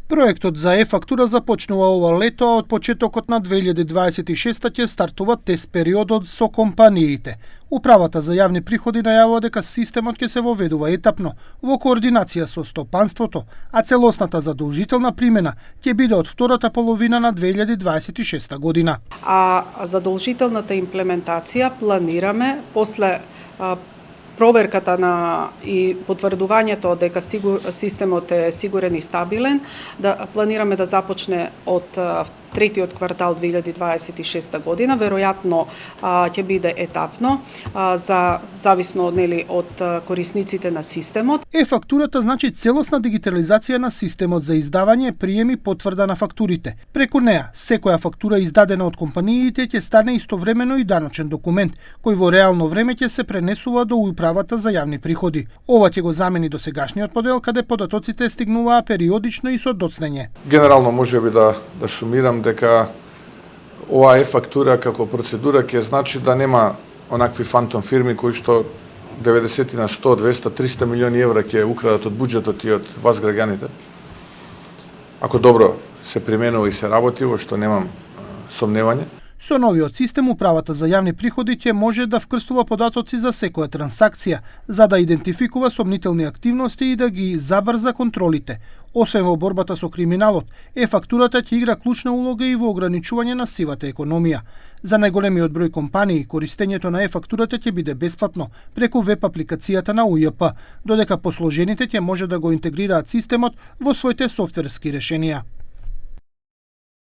Проектот за е-фактура започнува ова лето, а од почетокот на 2026 ќе стартува тест периодот со компаниите. Управата за јавни приходи најавува дека системот ќе се воведува етапно во координација со стопанството, а целосната задолжителна примена ќе биде од втората половина на 2026 година. А задолжителната имплементација планираме после проверката на и потврдувањето дека системот е сигурен и стабилен, да планираме да започне од третиот квартал 2026 година, веројатно ќе биде етапно, зависно од корисниците на системот. Е-фактурата значи целосна дигитализација на системот за издавање, прием и потврда на фактурите. Преку неа, секоја фактура издадена од компаниите ќе стане истовремено и даночен документ, кој во реално време ќе се пренесува до Управата за јавни приходи. Ова ќе го замени досегашниот модел каде податоците стигнуваа периодично и со доцнење. Генерално можеби да сумирам дека ова е-фактура како процедура ќе значи да нема онакви фантом фирми кои што 90 на 100, 200, 300 милиони евра ќе украдат од буџетот и од вас граѓаните. Ако добро се применува и се работи, во што немам сомневање. Со новиот систем, Управата за јавни приходи ќе може да вкрстува податоци за секоја трансакција, за да идентификува сомнителни активности и да ги забрза контролите. Освен во борбата со криминалот, е-фактурата ќе игра клучна улога и во ограничување на сивата економија. За најголемиот број компании, користењето на е-фактурата ќе биде бесплатно преку веб апликацијата на УЈП, додека посложените ќе може да го интегрираат системот во своите софтверски решенија.